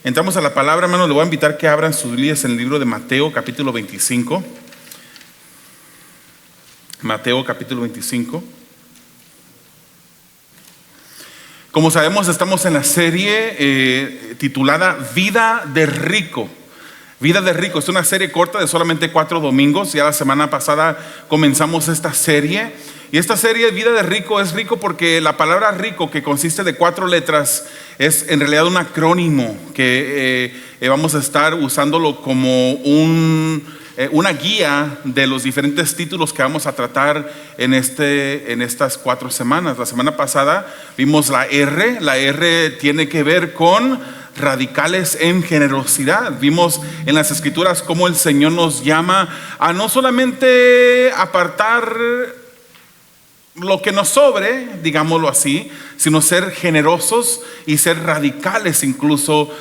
Entramos a la palabra, hermanos. Le voy a invitar que abran sus Biblias en el libro de Mateo, capítulo 25. Mateo, capítulo 25. Como sabemos, estamos en la serie titulada Vida de Rico. Vida de Rico. Es una serie corta de solamente 4 domingos. Ya la semana pasada comenzamos esta serie. Y esta serie Vida de Rico es rico porque la palabra rico, que consiste de 4 letras, es en realidad un acrónimo que vamos a estar usándolo como una guía de los diferentes títulos que vamos a tratar en estas 4 semanas. La semana pasada vimos la R. La R tiene que ver con radicales en generosidad. Vimos en las escrituras cómo el Señor nos llama a no solamente apartar lo que nos sobre, digámoslo así, sino ser generosos y ser radicales incluso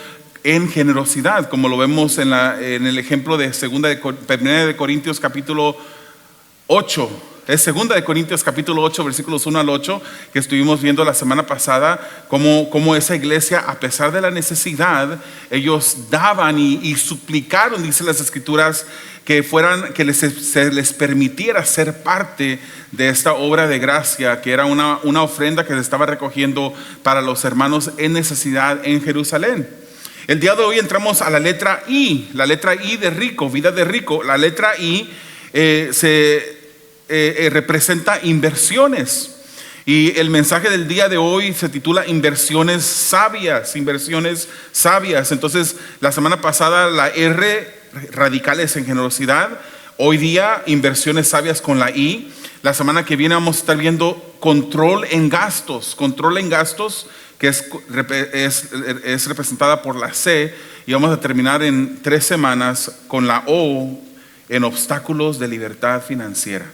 en generosidad, como lo vemos en el ejemplo de 1 de Corintios capítulo 8. Es 2 de Corintios capítulo 8, versículos 1 al 8, que estuvimos viendo la semana pasada, cómo esa iglesia, a pesar de la necesidad, ellos daban y suplicaron, dice las escrituras, que se les permitiera ser parte de esta obra de gracia, que era una ofrenda que se estaba recogiendo para los hermanos en necesidad en Jerusalén. El día de hoy entramos a la letra I de rico, vida de rico. La letra I representa inversiones. Y el mensaje del día de hoy se titula inversiones sabias. Entonces, la semana pasada la R, radicales en generosidad. Hoy día inversiones sabias con la I. La semana que viene vamos a estar viendo control en gastos, que es representada por la C. Y vamos a terminar en 3 semanas con la O, en obstáculos de libertad financiera.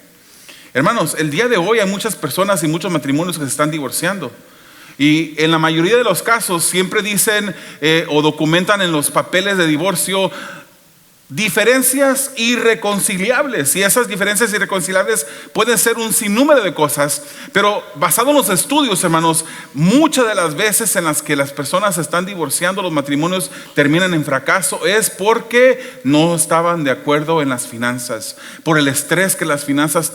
Hermanos, el día de hoy hay muchas personas y muchos matrimonios que se están divorciando. Y en la mayoría de los casos siempre dicen o documentan en los papeles de divorcio diferencias irreconciliables. Y esas diferencias irreconciliables pueden ser un sinnúmero de cosas, pero basado en los estudios, hermanos, muchas de las veces en las que las personas se están divorciando, los matrimonios terminan en fracaso, es porque no estaban de acuerdo en las finanzas, por el estrés que las finanzas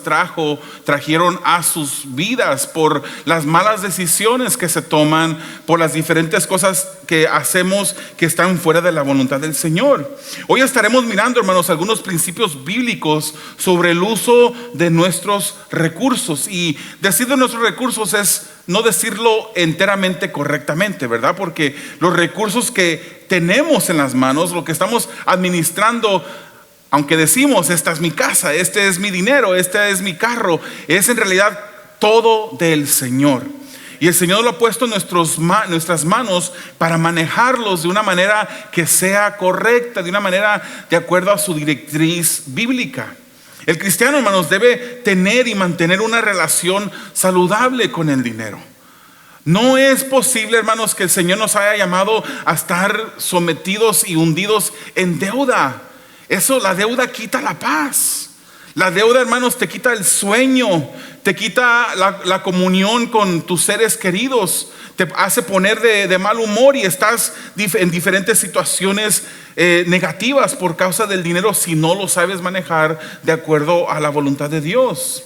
trajeron a sus vidas, por las malas decisiones que se toman, por las diferentes cosas que hacemos que están fuera de la voluntad del Señor. Hoy estaremos mirando, hermanos, algunos principios bíblicos sobre el uso de nuestros recursos. Y decir de nuestros recursos es no decirlo enteramente correctamente, ¿verdad? Porque los recursos que tenemos en las manos, lo que estamos administrando, aunque decimos esta es mi casa, este es mi dinero, este es mi carro, es en realidad todo del Señor. Y el Señor lo ha puesto en nuestras manos para manejarlos de una manera que sea correcta, de una manera de acuerdo a su directriz bíblica. El cristiano, hermanos, debe tener y mantener una relación saludable con el dinero. No es posible, hermanos, que el Señor nos haya llamado a estar sometidos y hundidos en deuda. La deuda quita la paz. La deuda, hermanos, te quita el sueño, te quita la comunión con tus seres queridos, te hace poner de mal humor y estás en diferentes situaciones negativas por causa del dinero si no lo sabes manejar de acuerdo a la voluntad de Dios.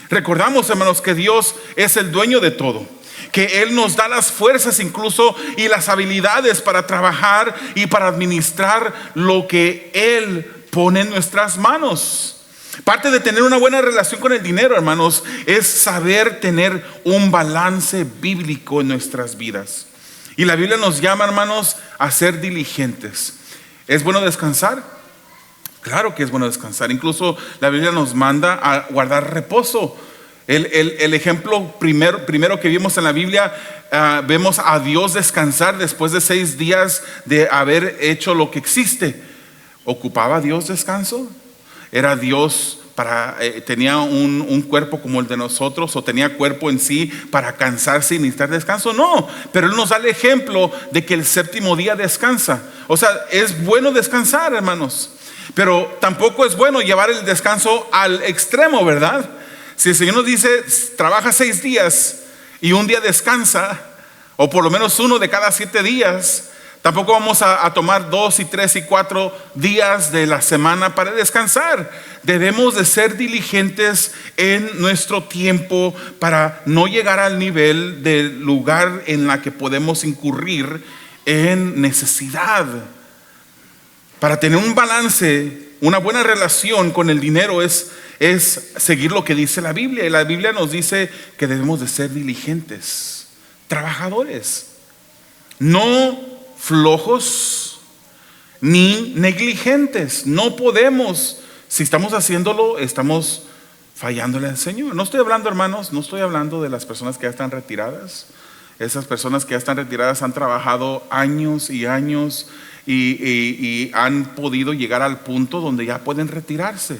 Recordamos, hermanos, que Dios es el dueño de todo, que Él nos da las fuerzas incluso y las habilidades para trabajar y para administrar lo que Él pone en nuestras manos. Parte de tener una buena relación con el dinero, hermanos, es saber tener un balance bíblico en nuestras vidas. Y la Biblia nos llama, hermanos, a ser diligentes. ¿Es bueno descansar? Claro que es bueno descansar. Incluso la Biblia nos manda a guardar reposo. El ejemplo primero que vimos en la Biblia, vemos a Dios descansar después de 6 días de haber hecho lo que existe. ¿Ocupaba Dios descanso? ¿Era Dios tenía un cuerpo como el de nosotros, o tenía cuerpo en sí para cansarse y necesitar descanso? No, pero Él nos da el ejemplo de que el 7º día descansa. O sea, es bueno descansar, hermanos, pero tampoco es bueno llevar el descanso al extremo, ¿verdad? Si el Señor nos dice trabaja 6 días y un día descansa, o por lo menos uno de cada 7 días, Tampoco vamos a tomar 2 y 3 y 4 días de la semana para descansar. Debemos de ser diligentes en nuestro tiempo para no llegar al nivel del lugar en la que podemos incurrir en necesidad. Para tener un balance, una buena relación con el dinero es seguir lo que dice la Biblia. Y la Biblia nos dice que debemos de ser diligentes, trabajadores, no flojos ni negligentes. No podemos, si estamos haciéndolo, estamos fallándole al Señor. No estoy hablando, hermanos, no estoy hablando de las personas que ya están retiradas. Esas personas que ya están retiradas han trabajado años y años y han podido llegar al punto donde ya pueden retirarse.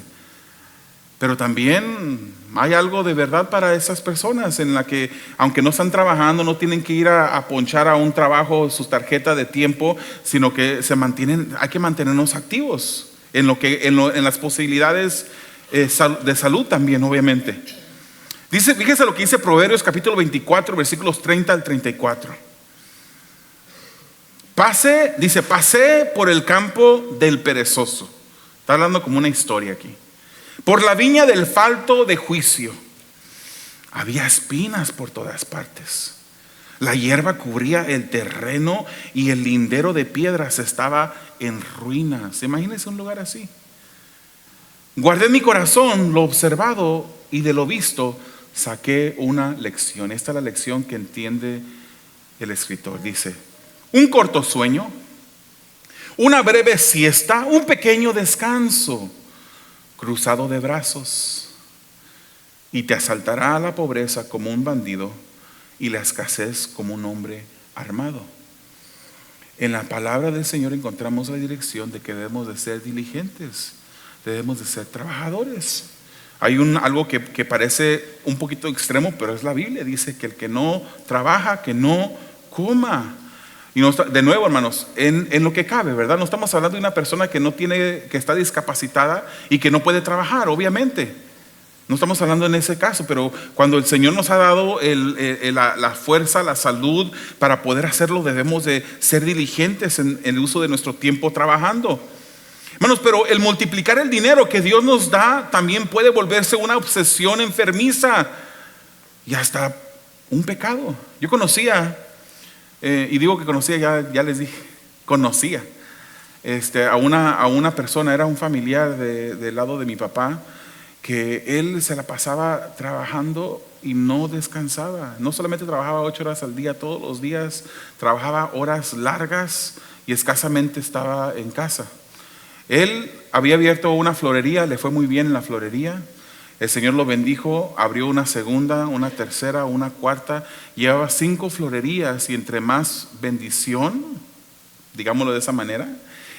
Pero también hay algo de verdad para esas personas en la que, aunque no están trabajando, no tienen que ir a ponchar a un trabajo su tarjeta de tiempo, sino que hay que mantenernos activos en las posibilidades de salud también, obviamente. Fíjese lo que dice Proverbios capítulo 24, versículos 30 al 34. Pasé por el campo del perezoso. Está hablando como una historia aquí. Por la viña del falto de juicio. Había espinas por todas partes. La hierba cubría el terreno y el lindero de piedras estaba en ruinas. Imagínense un lugar así. Guardé en mi corazón lo observado y de lo visto saqué una lección. Esta es la lección que entiende el escritor. Dice: un corto sueño, una breve siesta, un pequeño descanso, cruzado de brazos, y te asaltará la pobreza como un bandido y la escasez como un hombre armado. En la palabra del Señor encontramos la dirección de que debemos de ser diligentes, debemos de ser trabajadores. Hay algo que parece un poquito extremo, pero es la Biblia. Dice que el que no trabaja, que no coma. Y de nuevo, hermanos, en lo que cabe, ¿verdad? No estamos hablando de una persona que está discapacitada y que no puede trabajar, obviamente. No estamos hablando en ese caso, pero cuando el Señor nos ha dado la fuerza, la salud para poder hacerlo, debemos de ser diligentes en el uso de nuestro tiempo trabajando. Hermanos, pero el multiplicar el dinero que Dios nos da también puede volverse una obsesión enfermiza y hasta un pecado. Yo conocía, y digo que conocía, ya les dije, conocía a una persona, era un familiar del lado de mi papá, que él se la pasaba trabajando y no descansaba. No solamente trabajaba 8 horas al día, todos los días trabajaba horas largas y escasamente estaba en casa. Él había abierto una florería, le fue muy bien en la florería. El Señor lo bendijo, abrió una segunda, una tercera, una cuarta. Llevaba 5 florerías y entre más bendición, digámoslo de esa manera,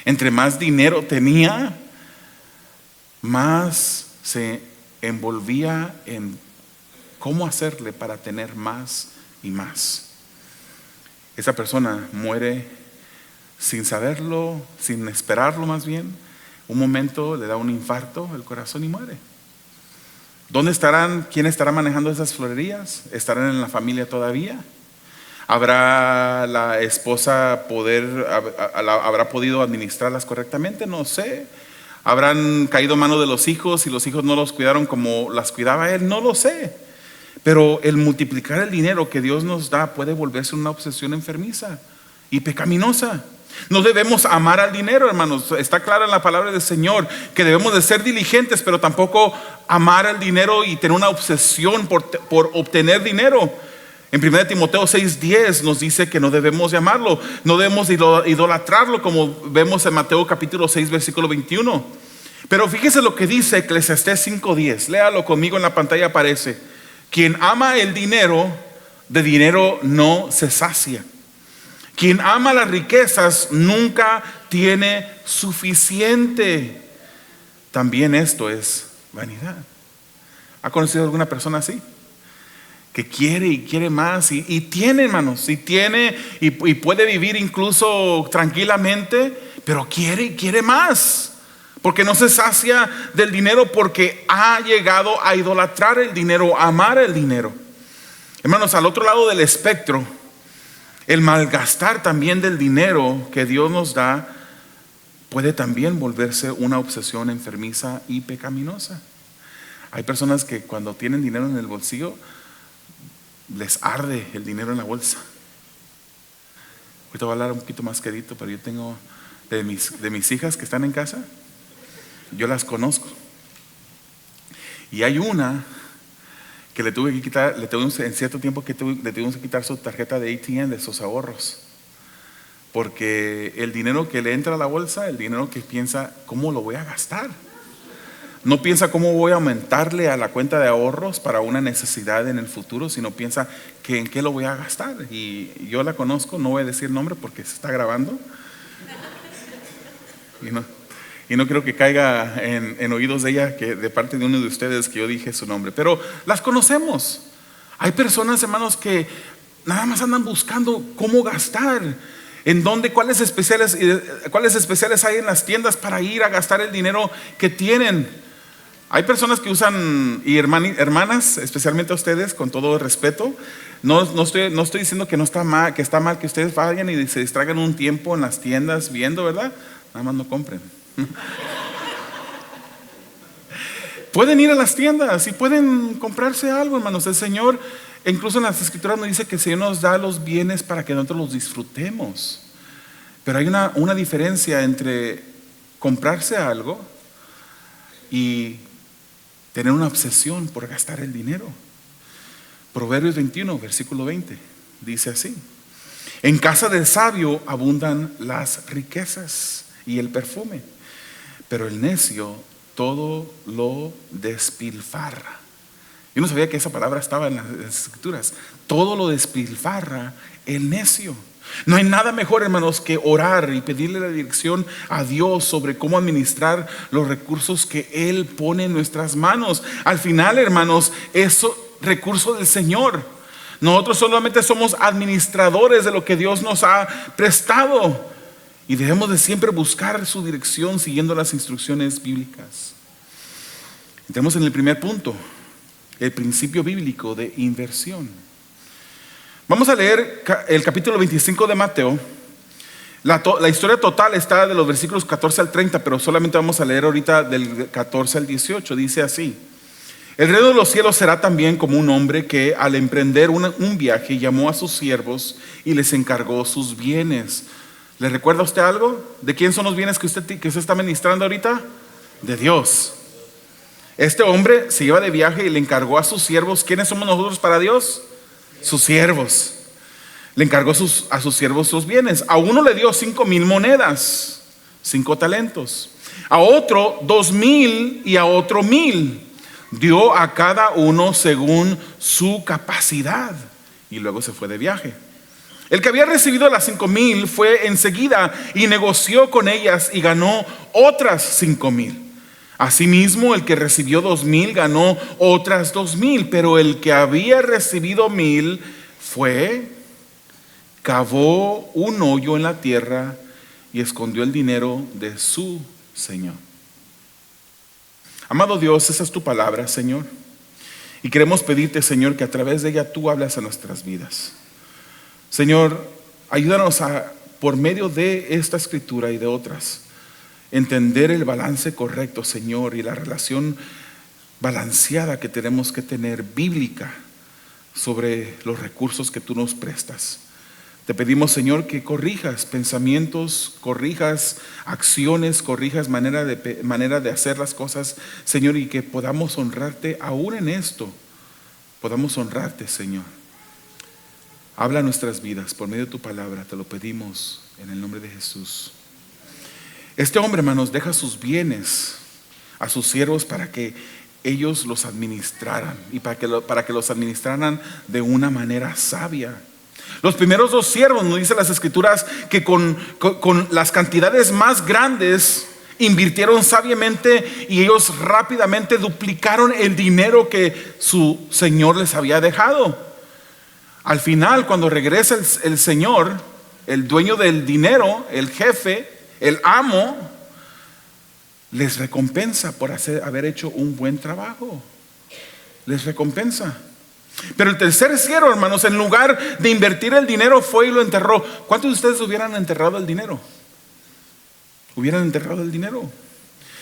entre más dinero tenía, más se envolvía en cómo hacerle para tener más y más. Esa persona muere sin saberlo, sin esperarlo más bien. Un momento le da un infarto el corazón y muere. ¿Dónde estarán? ¿Quién estará manejando esas florerías? ¿Estarán en la familia todavía? ¿Habrá la esposa habrá podido administrarlas correctamente? No sé. ¿Habrán caído en manos de los hijos y los hijos no los cuidaron como las cuidaba él? No lo sé. Pero el multiplicar el dinero que Dios nos da puede volverse una obsesión enfermiza y pecaminosa. No debemos amar al dinero, hermanos. Está clara en la palabra del Señor que debemos de ser diligentes, pero tampoco amar al dinero y tener una obsesión por obtener dinero. En 1 Timoteo 6:10 nos dice que no debemos de amarlo, no debemos idolatrarlo, como vemos en Mateo capítulo 6 versículo 21. Pero fíjese lo que dice Eclesiastés 5:10. Léalo conmigo, en la pantalla aparece: quien ama el dinero, de dinero no se sacia. Quien ama las riquezas nunca tiene suficiente. También esto es vanidad. ¿Ha conocido alguna persona así? Que quiere y quiere más y tiene, hermanos, y tiene y puede vivir incluso tranquilamente, pero quiere y quiere más, porque no se sacia del dinero, porque ha llegado a idolatrar el dinero, a amar el dinero. Hermanos, al otro lado del espectro El malgastar también del dinero que Dios nos da puede también volverse una obsesión enfermiza y pecaminosa. Hay personas que cuando tienen dinero en el bolsillo les arde el dinero en la bolsa. Ahorita voy a hablar un poquito más quedito, pero yo tengo de mis hijas que están en casa, yo las conozco. Y hay una que le tuve que quitar, en cierto tiempo le tuvimos que quitar su tarjeta de ATM, de sus ahorros. Porque el dinero que le entra a la bolsa, el dinero que piensa, ¿cómo lo voy a gastar? No piensa cómo voy a aumentarle a la cuenta de ahorros para una necesidad en el futuro, sino piensa que en qué lo voy a gastar. Y yo la conozco, no voy a decir nombre porque se está grabando. Y no creo que caiga en oídos de ella, que de parte de uno de ustedes, que yo dije su nombre. Pero las conocemos. Hay personas, hermanos, que nada más andan buscando cómo gastar. ¿En dónde? ¿Cuáles especiales hay en las tiendas para ir a gastar el dinero que tienen? Hay personas que usan, y hermanas, especialmente a ustedes, con todo respeto, no estoy diciendo que no está mal, que está mal que ustedes vayan y se distraigan un tiempo en las tiendas viendo, ¿verdad? Nada más no compren. Pueden ir a las tiendas y pueden comprarse algo, hermanos. El Señor, incluso en las Escrituras, nos dice que el Señor nos da los bienes para que nosotros los disfrutemos. Pero hay una diferencia entre comprarse algo y tener una obsesión por gastar el dinero. Proverbios 21, versículo 20, dice así: en casa del sabio abundan las riquezas y el perfume, pero el necio todo lo despilfarra. Yo no sabía que esa palabra estaba en las Escrituras. Todo lo despilfarra el necio. No hay nada mejor, hermanos, que orar y pedirle la dirección a Dios sobre cómo administrar los recursos que Él pone en nuestras manos. Al final, hermanos, es recurso del Señor. Nosotros solamente somos administradores de lo que Dios nos ha prestado, y debemos de siempre buscar su dirección siguiendo las instrucciones bíblicas. Entremos en el primer punto, el principio bíblico de inversión. Vamos a leer el capítulo 25 de Mateo. La historia total está de los versículos 14 al 30, pero solamente vamos a leer ahorita del 14 al 18. Dice así: el reino de los cielos será también como un hombre que al emprender un viaje llamó a sus siervos y les encargó sus bienes. ¿Le recuerda a usted algo? ¿De quién son los bienes que usted está ministrando ahorita? De Dios. Este hombre se iba de viaje y le encargó a sus siervos. ¿Quiénes somos nosotros para Dios? Sus siervos. Le encargó a sus siervos sus bienes. A uno le dio 5,000 monedas, 5 talentos. A otro 2,000 y a otro 1,000. Dio a cada uno según su capacidad. Y luego se fue de viaje. El que había recibido las 5,000 fue enseguida y negoció con ellas y ganó otras 5,000. Asimismo, el que recibió 2,000 ganó otras 2,000. Pero el que había recibido 1,000 fue, cavó un hoyo en la tierra y escondió el dinero de su Señor. Amado Dios, esa es tu palabra, Señor. Y queremos pedirte, Señor, que a través de ella tú hables a nuestras vidas. Señor, ayúdanos por medio de esta escritura y de otras, entender el balance correcto, Señor, y la relación balanceada que tenemos que tener, bíblica, sobre los recursos que tú nos prestas. Te pedimos, Señor, que corrijas pensamientos, corrijas acciones, corrijas manera de hacer las cosas, Señor, y que podamos honrarte aún en esto. Podamos honrarte, Señor. Habla nuestras vidas por medio de tu palabra, te lo pedimos en el nombre de Jesús. Este hombre, hermanos, deja sus bienes a sus siervos para que ellos los administraran y para que los administraran de una manera sabia. Los primeros 2 siervos, nos dicen las Escrituras, que con las cantidades más grandes invirtieron sabiamente, y ellos rápidamente duplicaron el dinero que su Señor les había dejado. Al final, cuando regresa el Señor, el dueño del dinero, el jefe, el amo, les recompensa por haber hecho un buen trabajo. Les recompensa. Pero el tercer siervo, hermanos, en lugar de invertir el dinero, fue y lo enterró. ¿Cuántos de ustedes hubieran enterrado el dinero? Hubieran enterrado el dinero.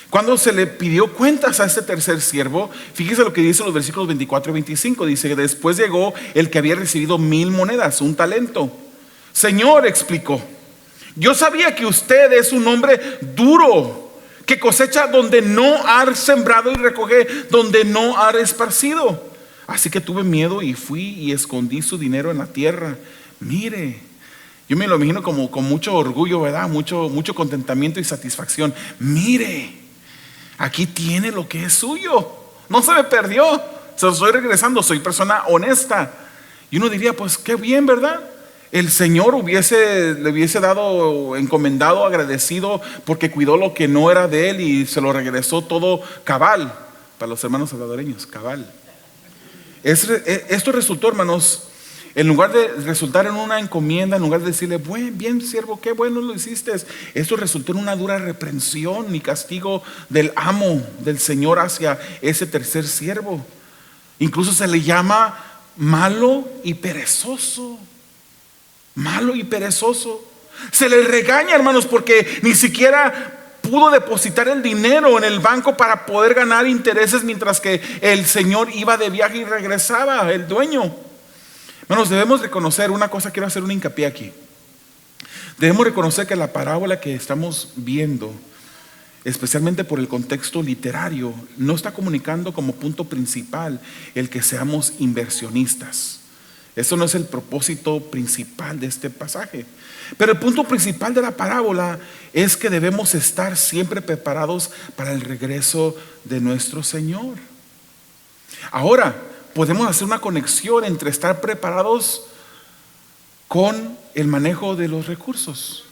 Cuando se le pidió cuentas a este tercer siervo, fíjese lo que dice los versículos 24 y 25. Dice: después llegó el que había recibido 1000 monedas, un talento. Señor, explicó, yo sabía que usted es un hombre duro, que cosecha donde no ha sembrado y recoge donde no ha esparcido. Así que tuve miedo y fui y escondí su dinero en la tierra. Mire, yo me lo imagino como con mucho orgullo, ¿verdad? Mucho contentamiento y satisfacción. Mire, aquí tiene lo que es suyo. No se me perdió, se lo estoy regresando. Soy persona honesta. Y uno diría, pues qué bien, ¿verdad? El Señor le hubiese dado, encomendado, agradecido, porque cuidó lo que no era de él y se lo regresó todo cabal. Para los hermanos salvadoreños, cabal. Esto resultó, hermanos, en lugar de resultar en una encomienda, en lugar de decirle, bien siervo, qué bueno lo hiciste, esto resultó en una dura reprensión y castigo del amo, del Señor, hacia ese tercer siervo. Incluso se le llama malo y perezoso. Malo y perezoso. Se le regaña, hermanos, porque ni siquiera pudo depositar el dinero en el banco para poder ganar intereses, mientras que el Señor iba de viaje y regresaba, el dueño. Hermanos, debemos reconocer una cosa. Quiero hacer un hincapié aquí. Debemos reconocer que la parábola que estamos viendo, especialmente por el contexto literario, no está comunicando como punto principal el que seamos inversionistas. Eso no es el propósito principal de este pasaje. Pero el punto principal de la parábola es que debemos estar siempre preparados para el regreso de nuestro Señor. Ahora, podemos hacer una conexión entre estar preparados con el manejo de los recursos.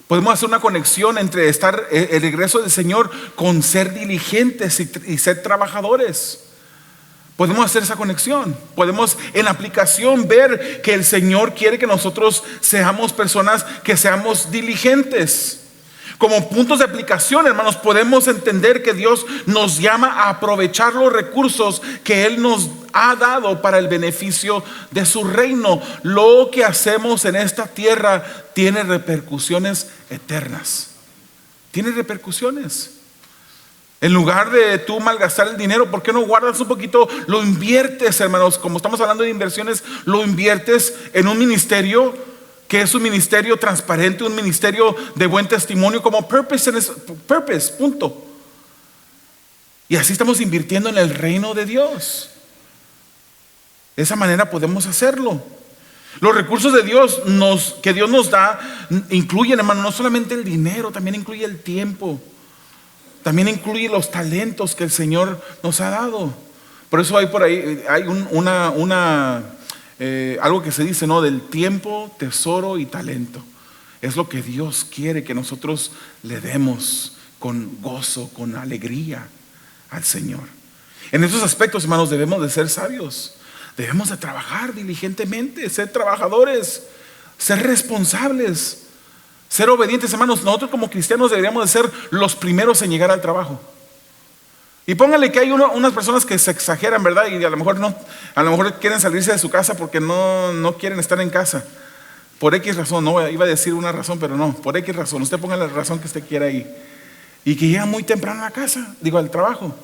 Podemos hacer una conexión entre el regreso del Señor con ser diligentes y ser trabajadores. Podemos hacer esa conexión. Podemos en aplicación ver que el Señor quiere que nosotros seamos personas que seamos diligentes. Como puntos de aplicación, hermanos, podemos entender que Dios nos llama a aprovechar los recursos que Él nos ha dado para el beneficio de su reino. Lo que hacemos en esta tierra tiene repercusiones eternas. Tiene repercusiones. En lugar de tú malgastar el dinero, ¿por qué no guardas un poquito? Lo inviertes, hermanos, como estamos hablando de inversiones, lo inviertes en un ministerio que es un ministerio transparente, un ministerio de buen testimonio, como Purpose, punto. Y así estamos invirtiendo en el reino de Dios. De esa manera podemos hacerlo. Los recursos de Dios que Dios nos da incluyen, hermano, no solamente el dinero, también incluye el tiempo. También incluye los talentos que el Señor nos ha dado. Por eso hay por ahí algo que se dice, ¿no? Del tiempo, tesoro y talento. Es lo que Dios quiere que nosotros le demos con gozo, con alegría al Señor. En esos aspectos, hermanos, debemos de ser sabios. Debemos de trabajar diligentemente, ser trabajadores, ser responsables, ser obedientes, hermanos. Nosotros como cristianos deberíamos de ser los primeros en llegar al trabajo. Y póngale que hay unas personas que se exageran, ¿verdad? Y a lo mejor quieren salirse de su casa porque no quieren estar en casa. Por X razón, no iba a decir una razón, pero no, por X razón. Usted ponga la razón que usted quiera ahí. Y que llega muy temprano a la casa, al trabajo.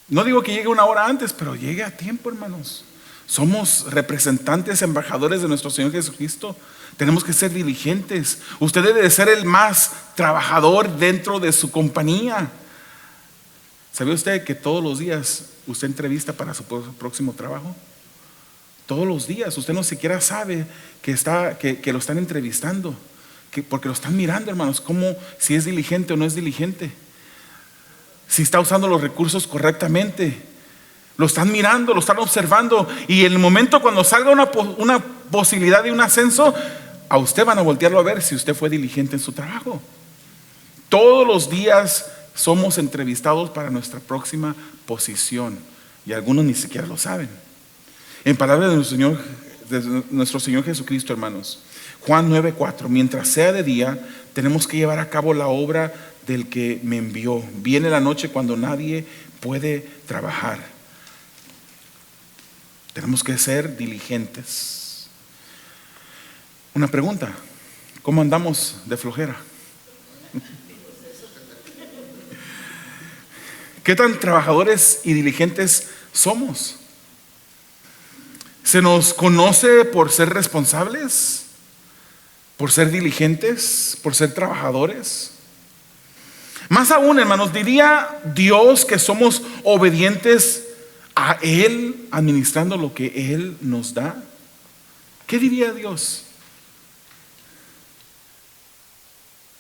No digo que llegue una hora antes, pero llegue a tiempo, hermanos. Somos representantes, embajadores de nuestro Señor Jesucristo. Tenemos que ser diligentes. Usted debe de ser el más trabajador dentro de su compañía. ¿Sabía usted que todos los días usted entrevista para su próximo trabajo? Todos los días. Usted no siquiera sabe que lo están entrevistando, porque lo están mirando, hermanos, si es diligente o no es diligente, si está usando los recursos correctamente. Lo están mirando, lo están observando, y en el momento cuando salga una posibilidad de un ascenso, a usted van a voltearlo a ver si usted fue diligente en su trabajo. Todos los días somos entrevistados para nuestra próxima posición, y algunos ni siquiera lo saben. En palabras de nuestro Señor Jesucristo, hermanos, Juan 9:4, mientras sea de día, tenemos que llevar a cabo la obra del que me envió. Viene la noche cuando nadie puede trabajar. Tenemos que ser diligentes. Una pregunta: ¿cómo andamos de flojera? ¿Qué tan trabajadores y diligentes somos? ¿Se nos conoce por ser responsables? ¿Por ser diligentes? ¿Por ser trabajadores? Más aún, hermanos, diría Dios que somos obedientes a Él, administrando lo que Él nos da. ¿Qué diría Dios?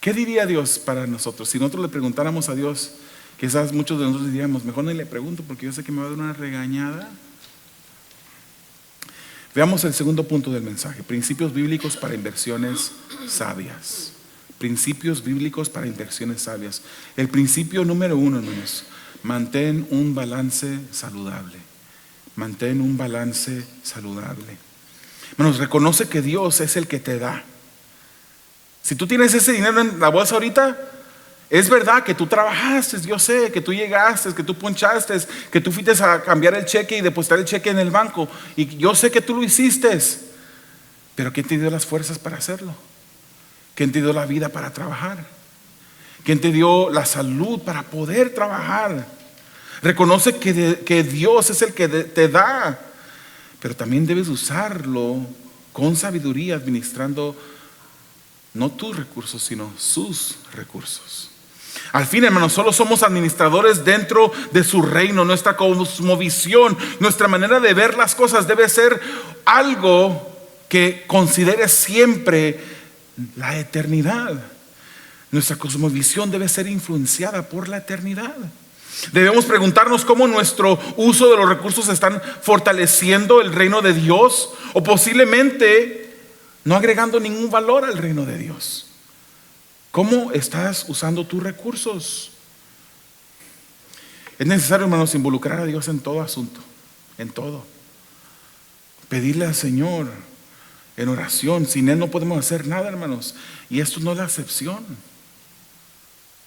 ¿Qué diría Dios para nosotros? Si nosotros le preguntáramos a Dios, quizás muchos de nosotros diríamos: mejor no le pregunto porque yo sé que me va a dar una regañada. Veamos el segundo punto del mensaje: principios bíblicos para inversiones sabias. Principios bíblicos para inversiones sabias. El principio número 1, hermanos: mantén un balance saludable. Mantén un balance saludable. Hermanos, reconoce que Dios es el que te da. Si tú tienes ese dinero en la bolsa ahorita, es verdad que tú trabajaste, yo sé que tú llegaste, que tú ponchaste, que tú fuiste a cambiar el cheque y depositar el cheque en el banco, y yo sé que tú lo hiciste, pero ¿quién te dio las fuerzas para hacerlo? ¿Quién te dio la vida para trabajar? ¿Quién te dio la salud para poder trabajar? Reconoce que Dios es el que te da, pero también debes usarlo con sabiduría, administrando no tus recursos, sino sus recursos. Al fin, hermanos, solo somos administradores dentro de su reino. Nuestra cosmovisión, nuestra manera de ver las cosas debe ser algo que considere siempre la eternidad. Nuestra cosmovisión debe ser influenciada por la eternidad. Debemos preguntarnos cómo nuestro uso de los recursos están fortaleciendo el reino de Dios, o posiblemente no agregando ningún valor al reino de Dios. ¿Cómo estás usando tus recursos? Es necesario, hermanos, involucrar a Dios en todo asunto, en todo. Pedirle al Señor en oración. Sin Él no podemos hacer nada, hermanos. Y esto no es la excepción.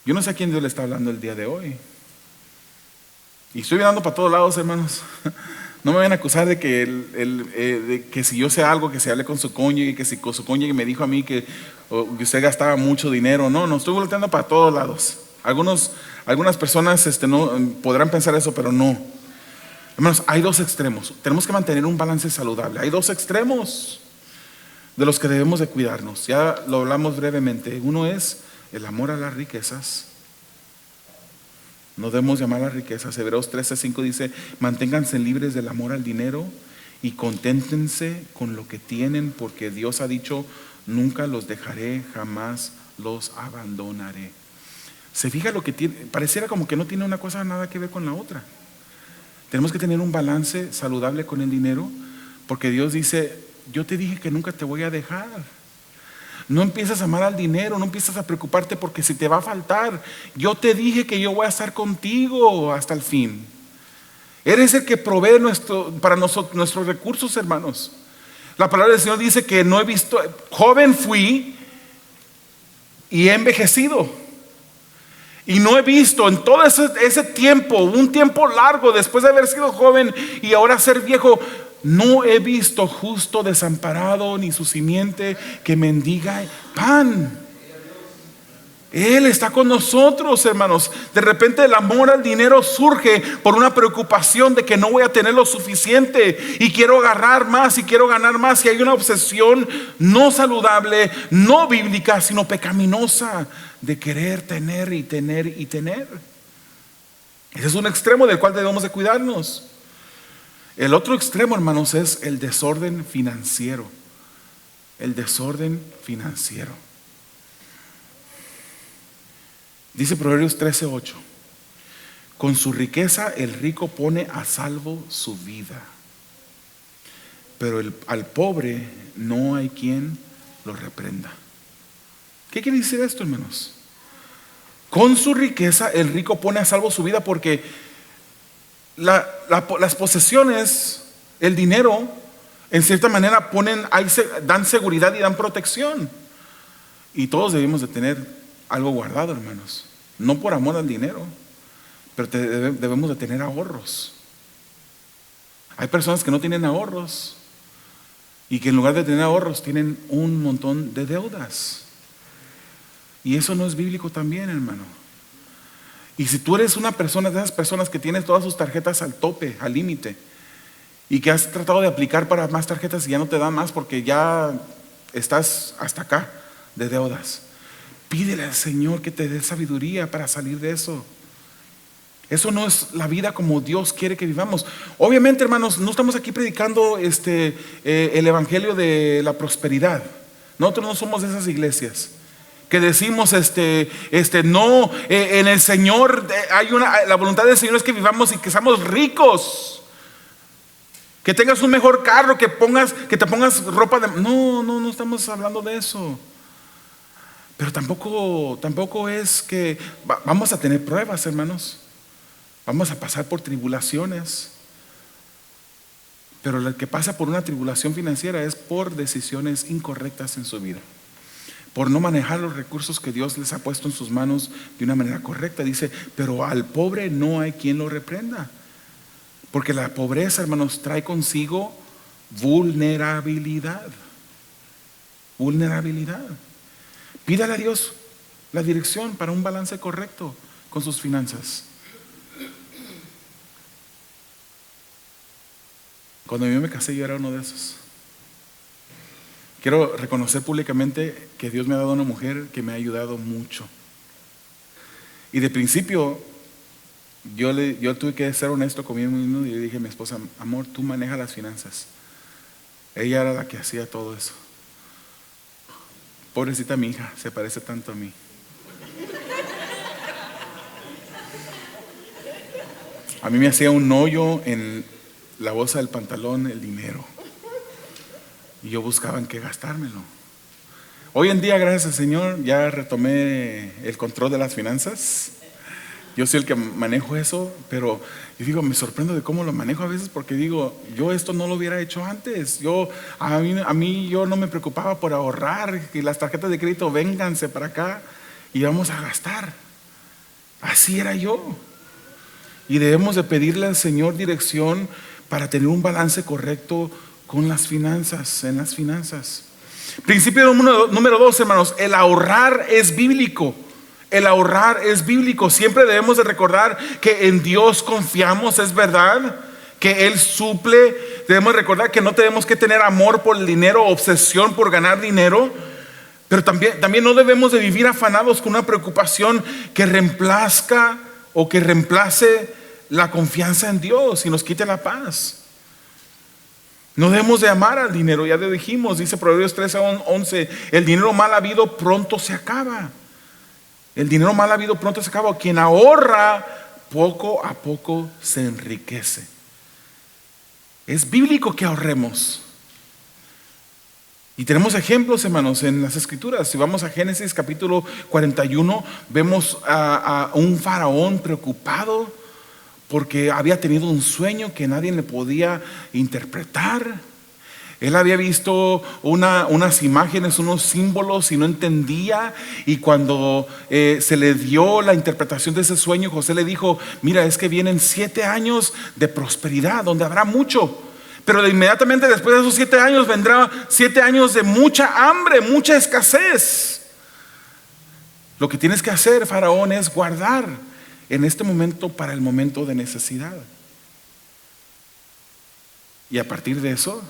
Yo no sé a quién Dios le está hablando el día de hoy. Y estoy mirando para todos lados, hermanos. No me vayan a acusar de que si yo sé algo, que se hable con su cónyuge, que si con su cónyuge me dijo a mí que usted gastaba mucho dinero. No, estoy volteando para todos lados. Algunas personas no podrán pensar eso, pero no. Hermanos, hay dos extremos. Tenemos que mantener un balance saludable. Hay dos extremos de los que debemos de cuidarnos. Ya lo hablamos brevemente. Uno es el amor a las riquezas. No debemos llamar a las riquezas. Hebreos 13:5 dice: manténganse libres del amor al dinero y conténtense con lo que tienen, porque Dios ha dicho: nunca los dejaré, jamás los abandonaré. Se fija lo que tiene, pareciera como que no tiene una cosa nada que ver con la otra. Tenemos que tener un balance saludable con el dinero, porque Dios dice: yo te dije que nunca te voy a dejar. No empiezas a amar al dinero, no empiezas a preocuparte porque si te va a faltar. Yo te dije que yo voy a estar contigo hasta el fin. Eres el que provee para nosotros nuestros recursos, hermanos. La palabra del Señor dice que no he visto, joven fui y he envejecido, y no he visto en todo ese tiempo, un tiempo largo después de haber sido joven y ahora ser viejo, no he visto justo desamparado ni su simiente que mendiga pan. Él está con nosotros, hermanos. De repente el amor al dinero surge por una preocupación de que no voy a tener lo suficiente y quiero agarrar más y quiero ganar más, y hay una obsesión no saludable, no bíblica, sino pecaminosa, de querer tener y tener y tener. Ese es un extremo del cual debemos de cuidarnos. El otro extremo, hermanos, es el desorden financiero. El desorden financiero. Dice Proverbios 13:8: con su riqueza el rico pone a salvo su vida, pero al pobre no hay quien lo reprenda. ¿Qué quiere decir esto, hermanos? Con su riqueza el rico pone a salvo su vida, porque las posesiones, el dinero, en cierta manera dan seguridad y dan protección. Y todos debemos de tener algo guardado, hermanos. No por amor al dinero, pero debemos de tener ahorros. Hay personas que no tienen ahorros y que en lugar de tener ahorros tienen un montón de deudas. Y eso no es bíblico también, hermano. Y si tú eres una persona de esas personas que tienes todas sus tarjetas al tope, al límite, y que has tratado de aplicar para más tarjetas y ya no te dan más porque ya estás hasta acá de deudas, pídele al Señor que te dé sabiduría para salir de eso. Eso no es la vida como Dios quiere que vivamos. Obviamente, hermanos, no estamos aquí predicando el evangelio de la prosperidad. Nosotros no somos de esas iglesias que decimos no, en el Señor la voluntad del Señor es que vivamos y que seamos ricos, que tengas un mejor carro, que te pongas ropa de... No estamos hablando de eso. Pero tampoco es que vamos a tener pruebas, hermanos. Vamos a pasar por tribulaciones. Pero el que pasa por una tribulación financiera es por decisiones incorrectas en su vida, por no manejar los recursos que Dios les ha puesto en sus manos de una manera correcta. Dice, pero al pobre no hay quien lo reprenda, porque la pobreza, hermanos, trae consigo vulnerabilidad. Pídale a Dios la dirección para un balance correcto con sus finanzas. Cuando yo me casé, yo era uno de esos. Quiero reconocer públicamente que Dios me ha dado una mujer que me ha ayudado mucho. Y de principio, yo tuve que ser honesto conmigo mismo y le dije a mi esposa, amor, tú manejas las finanzas. Ella era la que hacía todo eso. Pobrecita mi hija, se parece tanto a mí. A mí me hacía un hoyo en la bolsa del pantalón el dinero. Y yo buscaba en qué gastármelo. Hoy en día, gracias al Señor, ya retomé el control de las finanzas. Yo soy el que manejo eso, pero yo digo, me sorprendo de cómo lo manejo a veces, porque digo, yo esto no lo hubiera hecho antes. A mí yo no me preocupaba por ahorrar, que las tarjetas de crédito vénganse para acá y vamos a gastar. Así era yo. Y debemos de pedirle al Señor dirección para tener un balance correcto con las finanzas, en las finanzas. Principio número 2, hermanos, el ahorrar es bíblico. El ahorrar es bíblico. Siempre debemos de recordar que en Dios confiamos, es verdad, que Él suple. Debemos recordar que no tenemos que tener amor por el dinero, obsesión por ganar dinero. Pero también no debemos de vivir afanados con una preocupación que reemplace la confianza en Dios y nos quite la paz. No debemos de amar al dinero, ya lo dijimos, dice Proverbios 13:11, el dinero mal habido pronto se acaba. El dinero mal habido pronto se acaba. Quien ahorra poco a poco se enriquece. Es bíblico que ahorremos. Y tenemos ejemplos, hermanos, en las Escrituras. Si vamos a Génesis capítulo 41, vemos a un faraón preocupado porque había tenido un sueño que nadie le podía interpretar. Él había visto unas imágenes, unos símbolos y no entendía. Y cuando se le dio la interpretación de ese sueño, José le dijo, mira, es que vienen 7 años de prosperidad donde habrá mucho. Pero inmediatamente después de esos 7 años vendrá 7 años de mucha hambre, mucha escasez. Lo que tienes que hacer, faraón, es guardar en este momento para el momento de necesidad. Y a partir de eso,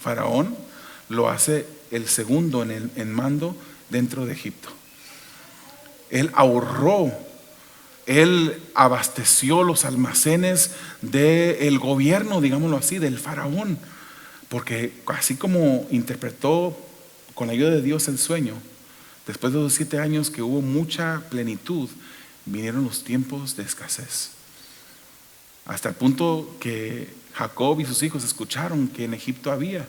faraón lo hace el segundo en mando dentro de Egipto. Él ahorró, él abasteció los almacenes del gobierno, digámoslo así, del faraón, porque así como interpretó con la ayuda de Dios el sueño, después de los 7 años que hubo mucha plenitud, vinieron los tiempos de escasez, hasta el punto que Jacob y sus hijos escucharon que en Egipto había.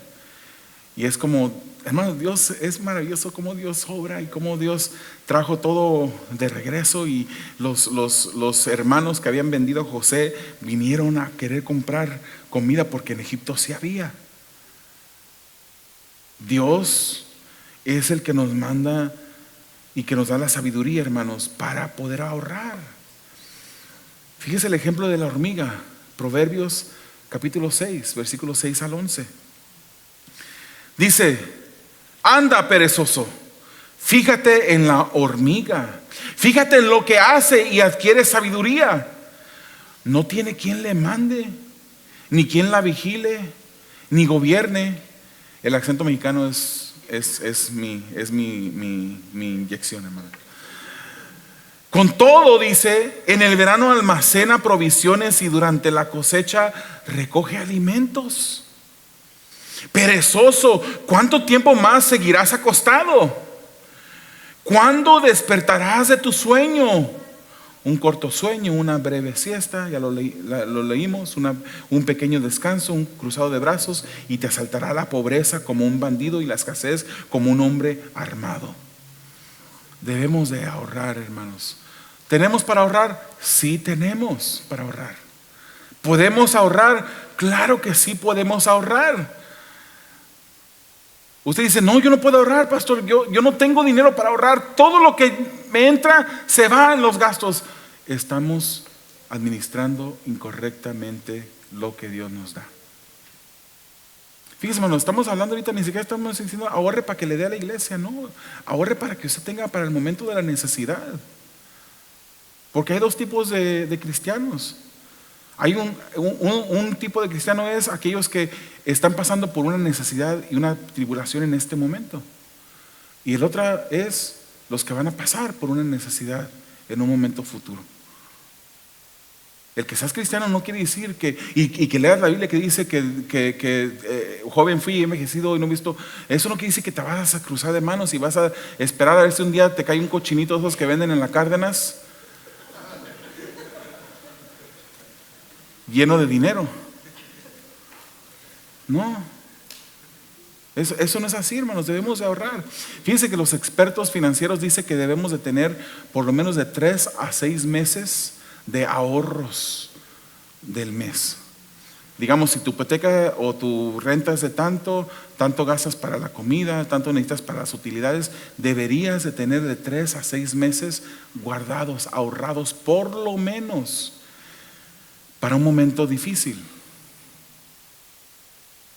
Y es como, hermanos, Dios es maravilloso, cómo Dios obra y cómo Dios trajo todo de regreso. Y los hermanos que habían vendido a José vinieron a querer comprar comida porque en Egipto sí había. Dios es el que nos manda y que nos da la sabiduría, hermanos, para poder ahorrar. Fíjese el ejemplo de la hormiga. Proverbios capítulo 6, versículos 6 al 11. Dice: anda, perezoso, fíjate en la hormiga, fíjate en lo que hace y adquiere sabiduría. No tiene quien le mande, ni quien la vigile, ni gobierne. El acento mexicano es mi inyección, hermano. Con todo, dice, en el verano almacena provisiones y durante la cosecha recoge alimentos. Perezoso, ¿cuánto tiempo más seguirás acostado? ¿Cuándo despertarás de tu sueño? Un corto sueño, una breve siesta, ya lo leímos, un pequeño descanso, un cruzado de brazos, y te asaltará la pobreza como un bandido y la escasez como un hombre armado. Debemos de ahorrar, hermanos. ¿Tenemos para ahorrar? Sí, tenemos para ahorrar. ¿Podemos ahorrar? Claro que sí podemos ahorrar. Usted dice: no, yo no puedo ahorrar, pastor, yo no tengo dinero para ahorrar. Todo lo que me entra se va en los gastos. Estamos administrando incorrectamente lo que Dios nos da. Fíjese, hermano, estamos hablando ahorita, ni siquiera estamos diciendo ahorre para que le dé a la iglesia. No, ahorre para que usted tenga para el momento de la necesidad. Porque hay dos tipos de cristianos. Hay un tipo de cristiano, es aquellos que están pasando por una necesidad y una tribulación en este momento. Y el otro es los que van a pasar por una necesidad en un momento futuro. El que seas cristiano no quiere decir y que leas la Biblia que dice que joven fui, envejecido y no he visto. Eso no quiere decir que te vas a cruzar de manos y vas a esperar a ver si un día te cae un cochinito de esos que venden en la Cárdenas, lleno de dinero. No, eso no es así, hermanos. Debemos de ahorrar. Fíjense que los expertos financieros dicen que debemos de tener por lo menos de 3 a 6 meses de ahorros del mes. Digamos, si tu hipoteca o tu renta es de tanto gastas para la comida, tanto necesitas para las utilidades, deberías de tener de 3 a 6 meses guardados, ahorrados por lo menos para un momento difícil.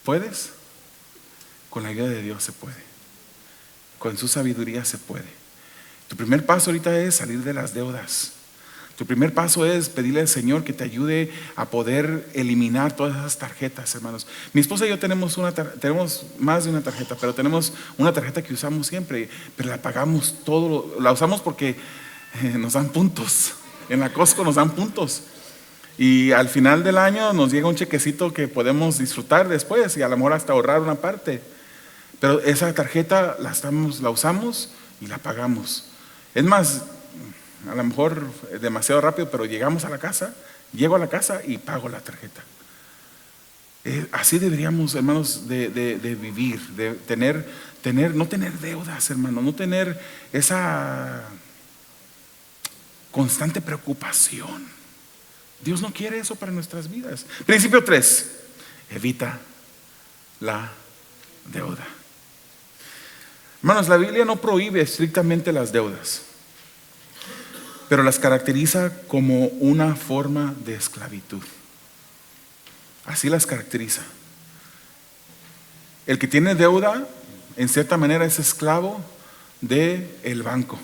¿Puedes? Con la ayuda de Dios se puede. Con su sabiduría se puede. Tu primer paso ahorita es salir de las deudas. Tu primer paso es pedirle al Señor que te ayude a poder eliminar todas esas tarjetas, hermanos. Mi esposa y yo tenemos más de una tarjeta, pero tenemos una tarjeta que usamos siempre, pero la pagamos todo, la usamos porque nos dan puntos. En la Costco nos dan puntos. Y al final del año nos llega un chequecito que podemos disfrutar después y a lo mejor hasta ahorrar una parte. Pero esa tarjeta la usamos y la pagamos. Es más, a lo mejor demasiado rápido, pero llego a la casa y pago la tarjeta. Así deberíamos, hermanos, de vivir, de no tener deudas, hermano, no tener esa constante preocupación. Dios no quiere eso para nuestras vidas. Principio 3, evita la deuda. Hermanos, la Biblia no prohíbe estrictamente las deudas, pero las caracteriza como una forma de esclavitud. Así las caracteriza. El que tiene deuda, en cierta manera, es esclavo del banco,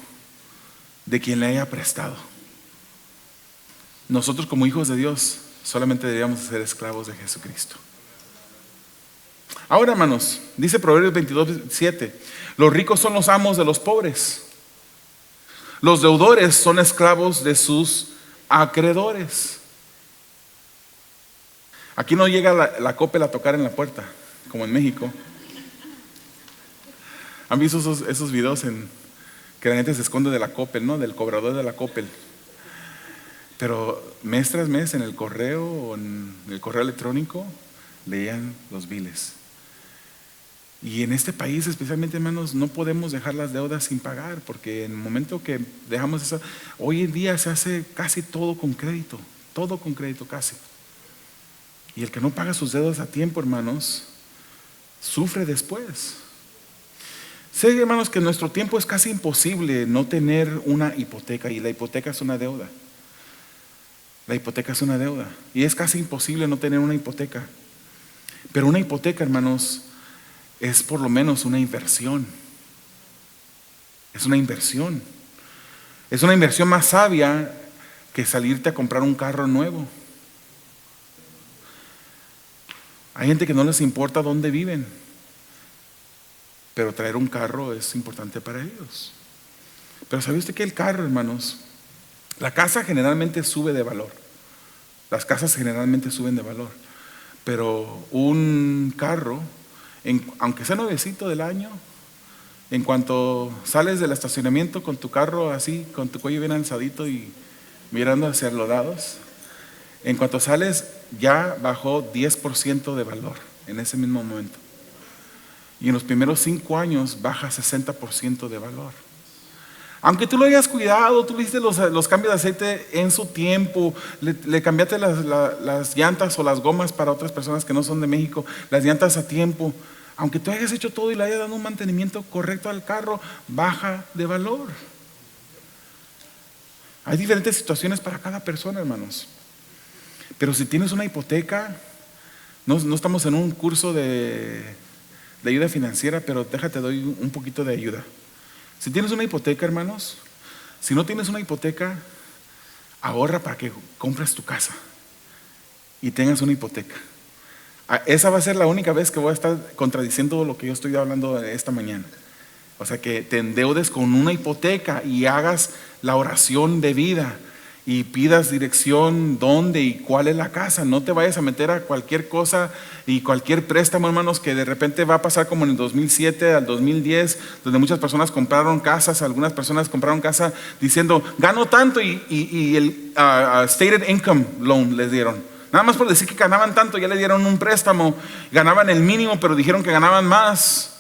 de quien le haya prestado. Nosotros, como hijos de Dios, solamente deberíamos ser esclavos de Jesucristo. Ahora, hermanos, dice Proverbios 22:7, los ricos son los amos de los pobres. Los deudores son esclavos de sus acreedores. Aquí no llega la Coppel a tocar en la puerta, como en México. ¿Han visto esos videos que la gente se esconde de la Coppel, ¿no? Del cobrador de la Coppel. Pero mes tras mes en el correo o en el correo electrónico leían los biles. Y en este país, especialmente, hermanos, no podemos dejar las deudas sin pagar, porque en el momento que dejamos eso, hoy en día se hace casi todo con crédito casi. Y el que no paga sus deudas a tiempo, hermanos, sufre después. Sé, hermanos, que en nuestro tiempo es casi imposible no tener una hipoteca, y la hipoteca es una deuda. La hipoteca es una deuda y es casi imposible no tener una hipoteca. Pero una hipoteca, hermanos, es por lo menos una inversión. Es una inversión. Es una inversión más sabia que salirte a comprar un carro nuevo. Hay gente que no les importa dónde viven, pero traer un carro es importante para ellos. Pero ¿sabe usted que el carro, hermanos? La casa generalmente sube de valor. Las casas generalmente suben de valor. Pero un carro, aunque sea nuevecito del año, en cuanto sales del estacionamiento con tu carro así, con tu cuello bien alzadito y mirando hacia los lados, en cuanto sales ya bajó 10% de valor en ese mismo momento. Y en los primeros 5 años baja 60% de valor. Aunque tú lo hayas cuidado, tú le hiciste los cambios de aceite en su tiempo, le cambiaste las llantas o las gomas para otras personas que no son de México, las llantas a tiempo. Aunque tú hayas hecho todo y le hayas dado un mantenimiento correcto al carro, baja de valor. Hay diferentes situaciones para cada persona, hermanos. Pero si tienes una hipoteca, no estamos en un curso de ayuda financiera, pero déjate doy un poquito de ayuda. Si tienes una hipoteca, hermanos, si no tienes una hipoteca, ahorra para que compres tu casa y tengas una hipoteca. Esa va a ser la única vez que voy a estar contradiciendo lo que yo estoy hablando esta mañana. O sea, que te endeudes con una hipoteca y hagas la oración de vida y pidas dirección, dónde y cuál es la casa. No te vayas a meter a cualquier cosa y cualquier préstamo, hermanos, que de repente va a pasar como en el 2007 al 2010, donde muchas personas compraron casas. Algunas personas compraron casa diciendo, gano tanto y el stated income loan les dieron. Nada más por decir que ganaban tanto, ya le dieron un préstamo. Ganaban el mínimo, pero dijeron que ganaban más.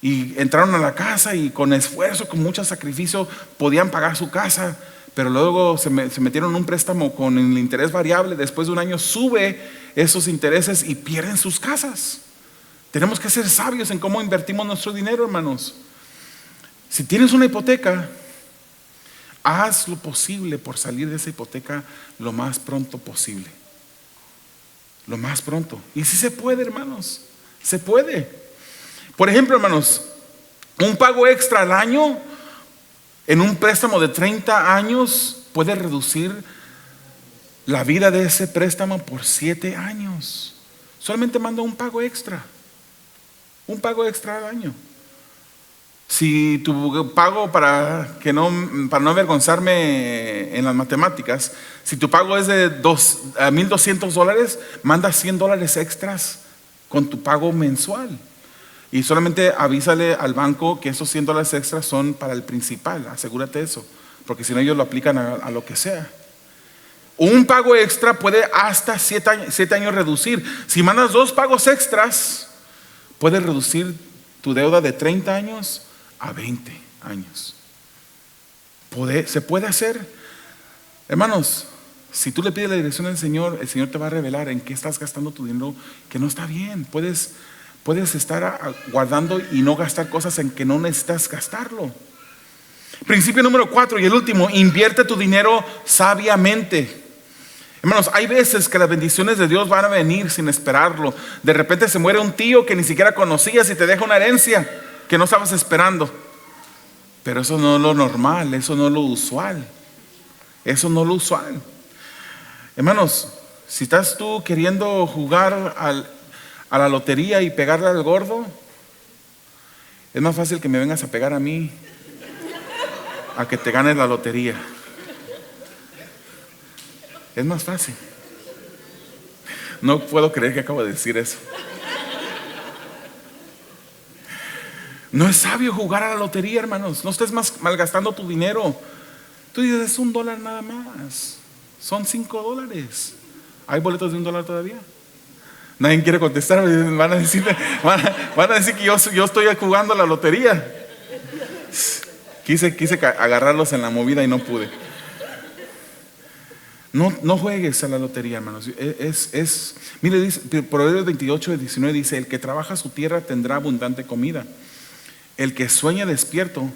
Y entraron a la casa y con esfuerzo, con mucho sacrificio, podían pagar su casa. Pero luego se metieron en un préstamo con el interés variable. Después de un año sube esos intereses y pierden sus casas. Tenemos que ser sabios en cómo invertimos nuestro dinero, hermanos. Si tienes una hipoteca, haz lo posible por salir de esa hipoteca lo más pronto posible. Lo más pronto. Y si se puede, hermanos, se puede. Por ejemplo, hermanos, un pago extra al año en un préstamo de 30 años puede reducir la vida de ese préstamo por 7 años. Solamente manda un pago extra al año. Si tu pago, para no avergonzarme en las matemáticas, si tu pago es de $1,200, manda $100 extras con tu pago mensual. Y solamente avísale al banco que esos $100 extras son para el principal. Asegúrate eso, porque si no ellos lo aplican a lo que sea. Un pago extra puede hasta 7 años reducir. Si mandas 2 pagos extras, puedes reducir tu deuda de 30 años a 20 años. Se puede hacer. Hermanos, si tú le pides la dirección al Señor, el Señor te va a revelar en qué estás gastando tu dinero que no está bien. Puedes estar guardando y no gastar cosas en que no necesitas gastarlo. Principio número 4 y el último: invierte tu dinero sabiamente. Hermanos, hay veces que las bendiciones de Dios van a venir sin esperarlo. De repente se muere un tío que ni siquiera conocías y te deja una herencia que no estabas esperando. Pero eso no es lo normal, eso no es lo usual. Eso no es lo usual. Hermanos, si estás tú queriendo jugar a la lotería y pegarle al gordo, es más fácil que me vengas a pegar a mí a que te ganes la lotería. Es más fácil. No puedo creer que acabo de decir eso. No es sabio jugar a la lotería, hermanos. No estés malgastando tu dinero. Tú dices, es $1 nada más. Son $5. ¿Hay boletos de $1 todavía? Nadie quiere contestar. Van a decir que yo estoy jugando a la lotería. Quise agarrarlos en la movida y no pude. No juegues a la lotería, hermanos. Mire, dice, Proverbios 28:19 dice: el que trabaja su tierra tendrá abundante comida. El que sueña despierto,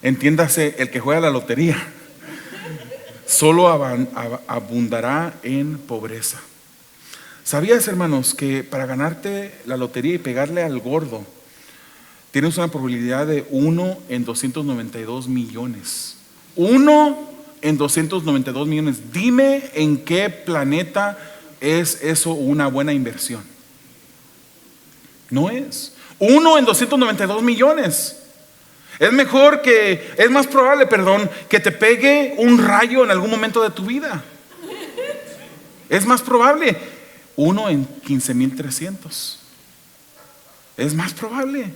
entiéndase, el que juega a la lotería, solo abundará en pobreza. ¿Sabías, hermanos, que para ganarte la lotería y pegarle al gordo, tienes una probabilidad de 1 en 292 millones? 1 en 292 millones. Dime en qué planeta es eso una buena inversión. No es. 1 en 292 millones. Es más probable, que te pegue un rayo en algún momento de tu vida. Es más probable. 1 en 15,300. Es más probable.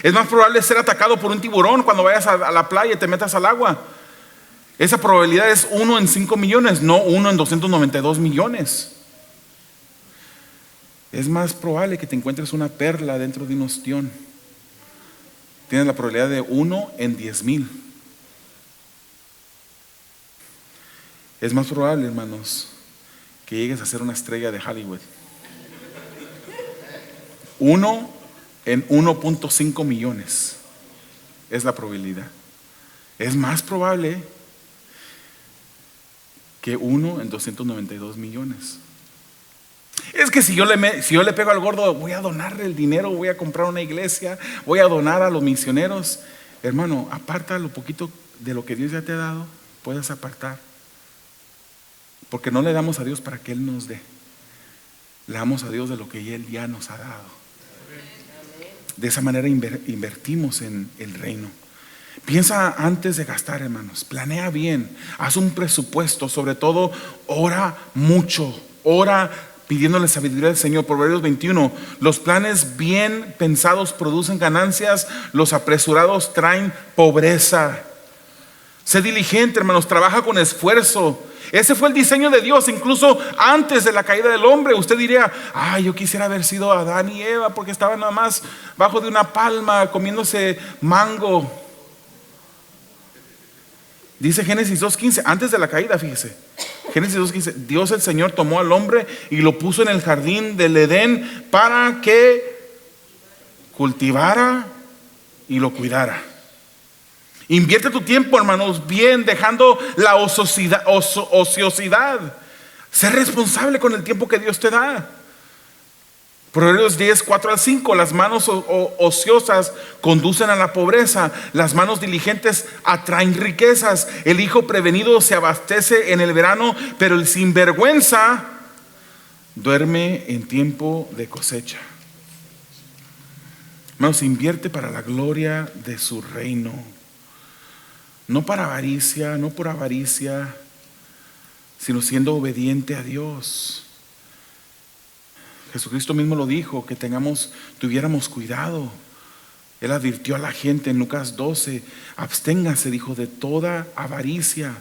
Es más probable ser atacado por un tiburón cuando vayas a la playa y te metas al agua. Esa probabilidad es 1 en 5 millones, no 1 en 292 millones. Es más probable que te encuentres una perla dentro de un ostión. Tienes la probabilidad de 1 en 10,000. Es más probable, hermanos, que llegues a ser una estrella de Hollywood. 1 en 1.5 millones es la probabilidad. Es más probable que 1 en 292 millones. Es que si yo le pego al gordo, voy a donarle el dinero, voy a comprar una iglesia, voy a donar a los misioneros. Hermano, aparta lo poquito de lo que Dios ya te ha dado, puedes apartar. Porque no le damos a Dios para que Él nos dé. Le damos a Dios de lo que Él ya nos ha dado. De esa manera invertimos en el reino. Piensa antes de gastar, hermanos. Planea bien. Haz un presupuesto. Sobre todo, ora mucho. Ora pidiéndole sabiduría al Señor. Proverbios 21. Los planes bien pensados producen ganancias. Los apresurados traen pobreza. Sé diligente, hermanos. Trabaja con esfuerzo. Ese fue el diseño de Dios, incluso antes de la caída del hombre. Usted diría, yo quisiera haber sido Adán y Eva, porque estaban nada más bajo de una palma comiéndose mango. Dice Génesis 2:15, antes de la caída, fíjese. Génesis 2:15, Dios el Señor tomó al hombre y lo puso en el jardín del Edén para que cultivara y lo cuidara. Invierte tu tiempo, hermanos, bien, dejando la ociosidad. Sé responsable con el tiempo que Dios te da. Proverbios 10:4-5. Las manos ociosas conducen a la pobreza. Las manos diligentes atraen riquezas. El hijo prevenido se abastece en el verano, pero el sinvergüenza duerme en tiempo de cosecha. Hermanos, invierte para la gloria de su reino. No para avaricia, no por avaricia, sino siendo obediente a Dios. Jesucristo mismo lo dijo, que tuviéramos cuidado. Él advirtió a la gente en Lucas 12, absténganse, dijo, de toda avaricia.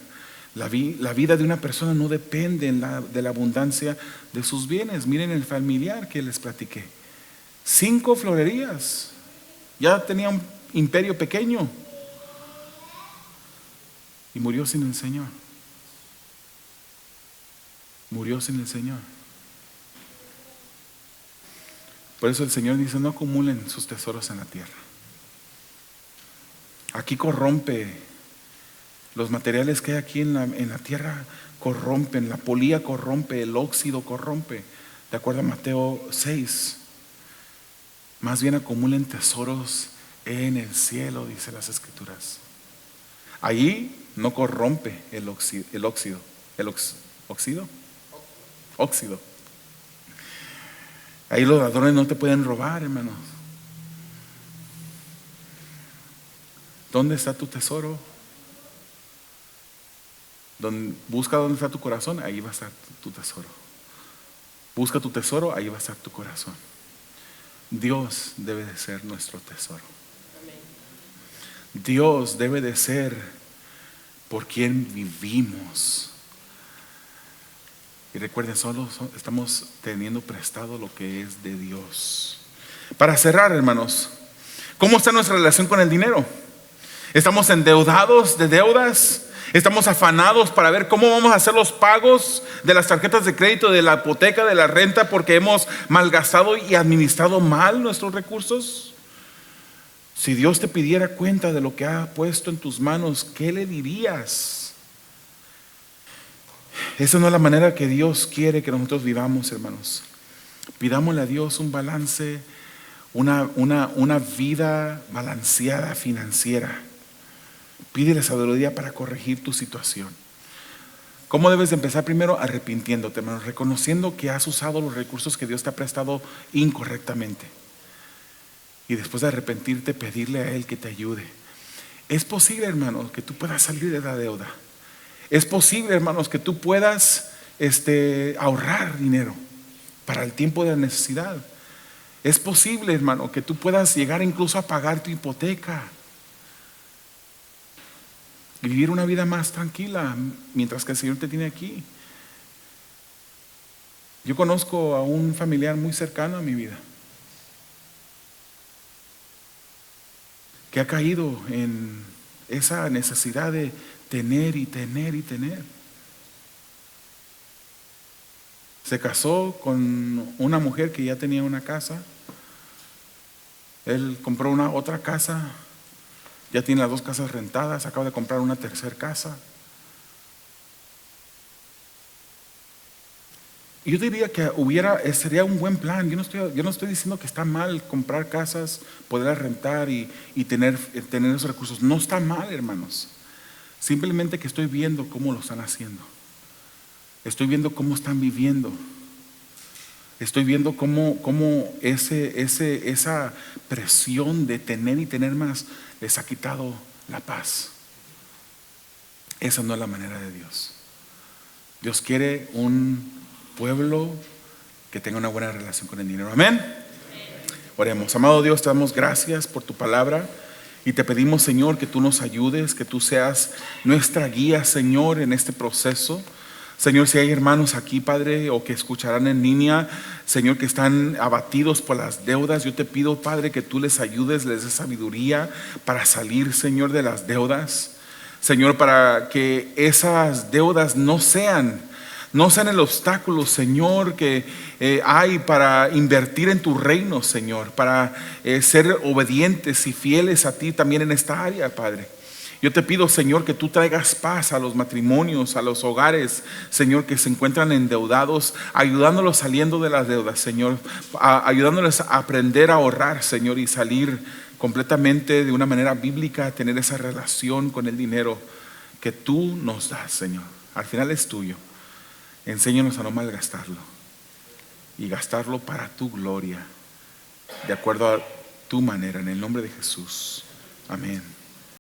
La vida de una persona no depende de la abundancia de sus bienes. Miren el familiar que les platiqué. 5 florerías. Ya tenía un imperio pequeño. Y murió sin el Señor. Murió sin el Señor. Por eso el Señor dice, no acumulen sus tesoros en la tierra. Aquí corrompe. Los materiales que hay aquí en la tierra corrompen. La polía corrompe, el óxido corrompe. De acuerdo a Mateo 6. Más bien acumulen tesoros en el cielo, dice las Escrituras. Allí no corrompe el óxido. Óxido. Ahí los ladrones no te pueden robar, hermanos. ¿Dónde está tu tesoro? Busca dónde está tu corazón, ahí va a estar tu tesoro. Busca tu tesoro, ahí va a estar tu corazón. Dios debe de ser nuestro tesoro. Dios debe de ser por quien vivimos. Y recuerden, solo estamos teniendo prestado lo que es de Dios. Para cerrar, hermanos, ¿cómo está nuestra relación con el dinero? ¿Estamos endeudados de deudas? ¿Estamos afanados para ver cómo vamos a hacer los pagos de las tarjetas de crédito, de la hipoteca, de la renta, porque hemos malgastado y administrado mal nuestros recursos? Si Dios te pidiera cuenta de lo que ha puesto en tus manos, ¿qué le dirías? Esa no es la manera que Dios quiere que nosotros vivamos, hermanos. Pidámosle a Dios un balance, una vida balanceada financiera. Pídele sabiduría para corregir tu situación. ¿Cómo debes de empezar? Primero, arrepintiéndote, hermano, reconociendo que has usado los recursos que Dios te ha prestado incorrectamente. Y después de arrepentirte, pedirle a Él que te ayude. Es posible, hermanos, que tú puedas salir de la deuda. Es posible, hermanos, que tú puedas ahorrar dinero para el tiempo de la necesidad. Es posible, hermano, que tú puedas llegar incluso a pagar tu hipoteca y vivir una vida más tranquila mientras que el Señor te tiene aquí. Yo conozco a un familiar muy cercano a mi vida que ha caído en esa necesidad de tener y tener y tener. Se casó con una mujer que ya tenía una casa. Él compró otra casa. Ya tiene las 2 casas rentadas. Acaba de comprar una tercera casa. Y yo diría que sería un buen plan. Yo no estoy diciendo que está mal comprar casas, poderlas rentar y tener esos recursos. No está mal, hermanos. Simplemente que estoy viendo cómo lo están haciendo. Estoy viendo cómo están viviendo. Estoy viendo cómo esa presión de tener y tener más les ha quitado la paz. Esa no es la manera de Dios. Dios quiere un pueblo que tenga una buena relación con el dinero. Amén. Oremos. Amado Dios, te damos gracias por tu palabra y te pedimos, Señor, que tú nos ayudes, que tú seas nuestra guía, Señor, en este proceso. Señor, si hay hermanos aquí, Padre, o que escucharán en línea, Señor, que están abatidos por las deudas, yo te pido, Padre, que tú les ayudes, les des sabiduría para salir, Señor, de las deudas. Señor, para que esas deudas no sean el obstáculo, Señor, que hay para invertir en tu reino, Señor, para ser obedientes y fieles a ti también en esta área, Padre. Yo te pido, Señor, que tú traigas paz a los matrimonios, a los hogares, Señor, que se encuentran endeudados, ayudándolos saliendo de las deudas, Señor, ayudándoles a aprender a ahorrar, Señor, y salir completamente de una manera bíblica, a tener esa relación con el dinero que tú nos das, Señor. Al final es tuyo. Enséñanos a no malgastarlo y gastarlo para tu gloria, de acuerdo a tu manera, en el nombre de Jesús. Amén.